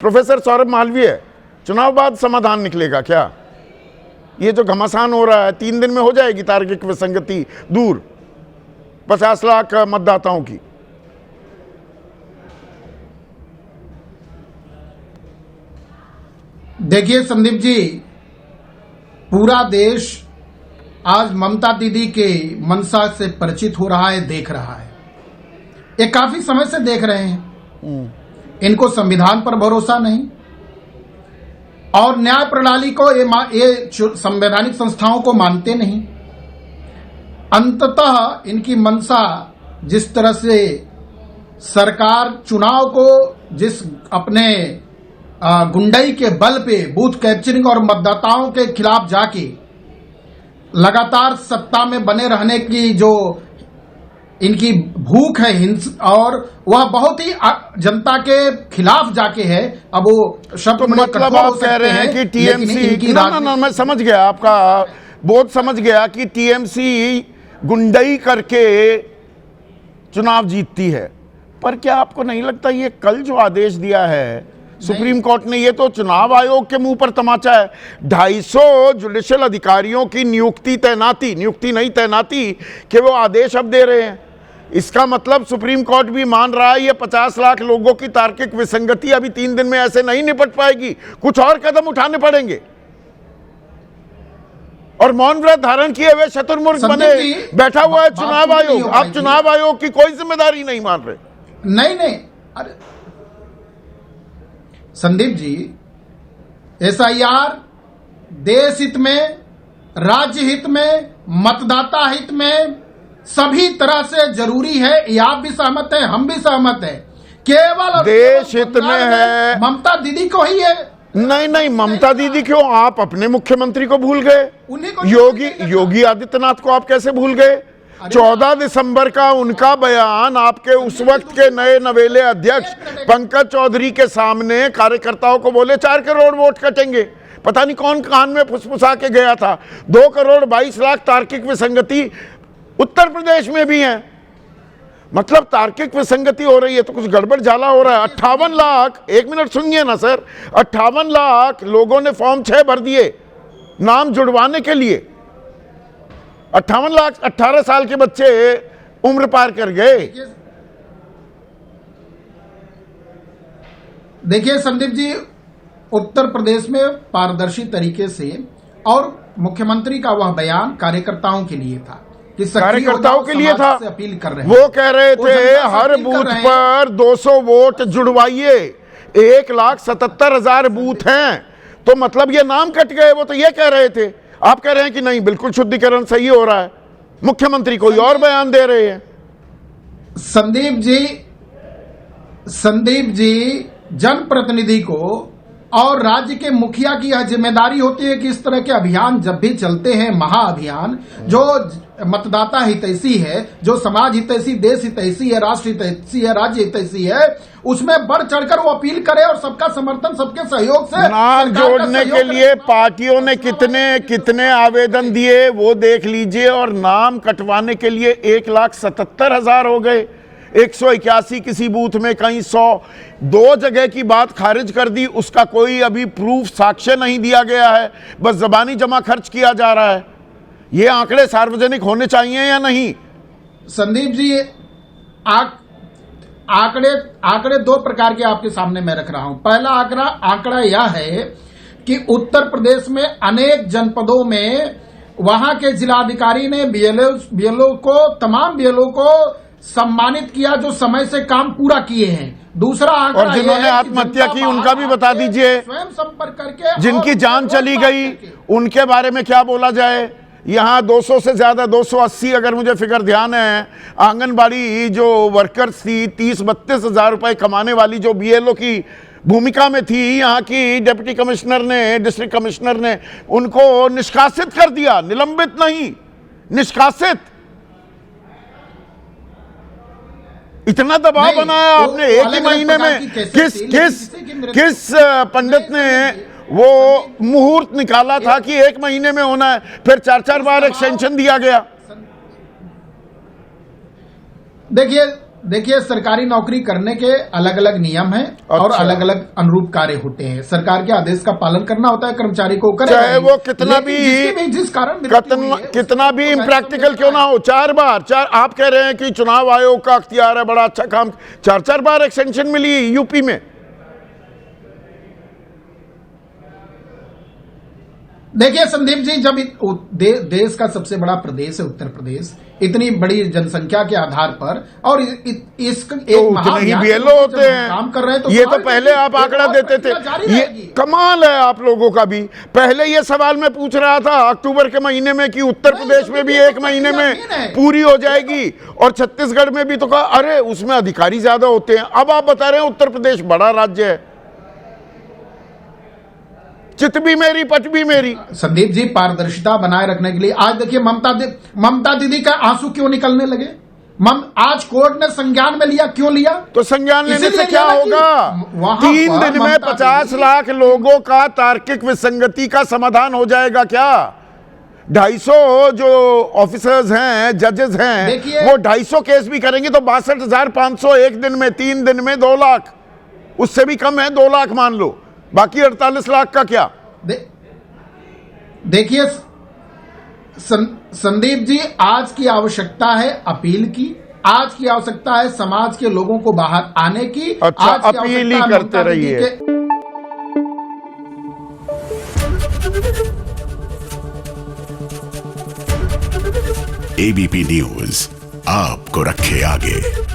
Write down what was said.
Professor Saurabh Malviya, चुनाव बाद समाधान निकलेगा क्या? ये जो घमासान हो रहा है 3 दिन में हो जाएगी तार्किक विसंगति दूर 50 लाख मतदाताओं की। देखिए संदीप जी, पूरा देश आज ममता दीदी के मंशा से परिचित हो रहा है, देख रहा है। ये काफी समय से देख रहे हैं। इनको संविधान पर भरोसा नहीं और न्याय प्रणाली को ये संवैधानिक संस्थाओं को मानते नहीं। अंततः इनकी मंशा जिस तरह से सरकार चुनाव को जिस अपने गुंडई के बल पे बूथ कैप्चरिंग और मतदाताओं के खिलाफ जाके लगातार सत्ता में बने रहने की जो इनकी भूख है और वह बहुत ही जनता के खिलाफ जाके है। अब वो शब्द मतलब आप कह रहे हैं कि टीएमसी ना, मैं समझ गया, आपका बहुत समझ गया कि टीएमसी गुंडई करके चुनाव जीतती है। पर क्या आपको नहीं लगता ये कल जो आदेश दिया है सुप्रीम कोर्ट ने, ये तो चुनाव आयोग के मुंह पर तमाचा है। 250 जुडिशियल अधिकारियों की नियुक्ति नहीं तैनाती कि वो आदेश अब दे रहे हैं। इसका मतलब सुप्रीम कोर्ट भी मान रहा है ये 50 लाख लोगों की तार्किक विसंगति अभी 3 दिन में ऐसे नहीं निपट पाएगी, कुछ और कदम उठाने पड़ेंगे। और मौन व्रत धारण किए हुए शतुर्मुर्ग बने बैठा हुआ है चुनाव आयोग। आप चुनाव आयोग की कोई जिम्मेदारी नहीं मान रहे। नहीं, अरे संदीप जी, एसआईआर देश हित में, राज्य हित में, मतदाता हित में सभी तरह से जरूरी है। ये आप भी सहमत हैं, हम भी सहमत हैं। केवल देश हित में है, ममता दीदी को ही है। नहीं, ममता दीदी क्यों? आप अपने मुख्यमंत्री को भूल गए। योगी आदित्यनाथ को आप कैसे भूल गए? 14 दिसंबर का उनका बयान आपके उस वक्त के नए नवेले अध्यक्ष पंकज चौधरी के सामने कार्यकर्ताओं को बोले 4 करोड़ वोट कटेंगे। पता नहीं कौन कान में फुसफुसा के गया था। 2 करोड़ 22 लाख तार्किक विसंगति उत्तर प्रदेश में भी है। मतलब तार्किक विसंगति हो रही है तो कुछ गड़बड़ झाला हो रहा है। 58 लाख, 1 मिनट सुनिए ना सर, 58 लाख लोगों ने फॉर्म 6 भर दिए नाम जुड़वाने के लिए। 58 लाख 18 साल के बच्चे उम्र पार कर गए। देखिए संदीप जी, उत्तर प्रदेश में पारदर्शी तरीके से, और मुख्यमंत्री का वह बयान कार्यकर्ताओं के लिए था कि कार्यकर्ताओं के लिए था। अपील कर रहे हैं। वो कह रहे थे हर बूथ पर 200 वोट जुड़वाइए। 1,77,000 बूथ हैं तो मतलब ये नाम कट गए। वो तो ये कह रहे थे। आप कह रहे हैं कि नहीं, बिल्कुल शुद्धिकरण सही हो रहा है। मुख्यमंत्री कोई और बयान दे रहे हैं। संदीप जी, जनप्रतिनिधि को और राज्य के मुखिया की यह जिम्मेदारी होती है कि इस तरह के अभियान जब भी चलते हैं, महाअभियान, जो मतदाता हितैषी है, जो समाज हितैषी, देश हितैषी है, राष्ट्र हितैषी है, राज्य हितैषी है, उसमें बढ़ चढ़कर वो अपील करे और सबका समर्थन, सबके सहयोग से नाम जोड़ने के लिए पार्टियों ने कितने आवेदन दिए वो देख लीजिए। और नाम कटवाने के लिए 1,77,000 हो गए। 181 किसी बूथ में, कहीं 100। 2 जगह की बात खारिज कर दी, उसका कोई अभी प्रूफ, साक्ष्य नहीं दिया गया है। बस जबानी जमा खर्च किया जा रहा है। ये आंकड़े सार्वजनिक होने चाहिए या नहीं? संदीप जी, आंकड़े 2 प्रकार के आपके सामने मैं रख रहा हूं। पहला आंकड़ा यह है कि उत्तर प्रदेश में अनेक जनपदों में वहां के जिलाधिकारी ने तमाम बीएलओ को सम्मानित किया जो समय से काम पूरा किए हैं। दूसरा आंकड़ा, और जिन्होंने आत्महत्या की उनका भी बता दीजिए। स्वयं संपर्क करके जिनकी जान चली गई उनके बारे में क्या बोला जाए? यहाँ 200 से ज्यादा, 280 अगर मुझे फिगर ध्यान है, आंगनबाड़ी जो वर्कर्स थी, 30-32 हजार रुपए कमाने वाली, जो बीएलओ की भूमिका में थी, यहाँ की डिप्टी कमिश्नर ने, डिस्ट्रिक्ट कमिश्नर ने उनको निष्कासित कर दिया। निलंबित नहीं, निष्कासित। इतना दबाव बनाया आपने एक ही महीने में। किस पंडित ने वो मुहूर्त निकाला था कि 1 महीने में होना है, फिर 4 बार एक्सटेंशन दिया गया। देखिए देखिए, सरकारी नौकरी करने के अलग अलग नियम हैं और अच्छा। अलग अलग अनुरूप कार्य होते हैं। सरकार के आदेश का पालन करना होता है, कर्मचारी को करेगा चाहे ही। वो कितना भी जिस कारण मृत्यु हुई है, कितना भी उसको इम्प्रैक्टिकल क्यों ना हो, 4 बार आप कह रहे हैं कि चुनाव आयोग का अख्तियार है, बड़ा अच्छा काम, 4 बार एक्सटेंशन मिली यूपी में। देखिए संदीप जी, जब देश का सबसे बड़ा प्रदेश है उत्तर प्रदेश, इतनी बड़ी जनसंख्या के आधार पर, और इस तो उतने ही बीएलओ होते हैं, काम कर रहे हैं, तो ये तो पहले आप आंकड़ा देते थे। ये कमाल है आप लोगों का भी। पहले ये सवाल मैं पूछ रहा था अक्टूबर के महीने में कि उत्तर प्रदेश में भी 1 महीने में पूरी हो जाएगी, और छत्तीसगढ़ में भी तो कहा अरे उसमें अधिकारी ज्यादा होते हैं। अब आप बता रहे हैं उत्तर प्रदेश बड़ा राज्य है। चित भी मेरी पट भी मेरी। संदीप जी, पारदर्शिता बनाए रखने के लिए आज देखिए ममता दीदी का आंसू क्यों निकलने लगे। आज कोर्ट ने संज्ञान में लिया, क्यों लिया? तो संज्ञान लेने से इसीलिए क्या लिया कि होगा? वहां 3 पर दिन में ममता 50 दीदी- लाख लोगों का तार्किक विसंगति का समाधान हो जाएगा क्या? 250 जो ऑफिसर्स हैं, जजेस हैं, देखिए- वो 250 केस भी करेंगे तो 62,500 एक दिन में, 3 दिन में 2 लाख, उससे भी कम है, 2 लाख मान लो, बाकी 48 लाख का क्या? देखिए संदीप जी, आज की आवश्यकता है अपील की, आज की आवश्यकता है समाज के लोगों को बाहर आने की। अच्छा, आज की अपील ही आवश्यकता है करते ममता दीदी रहिए। एबीपी न्यूज आपको रखे आगे।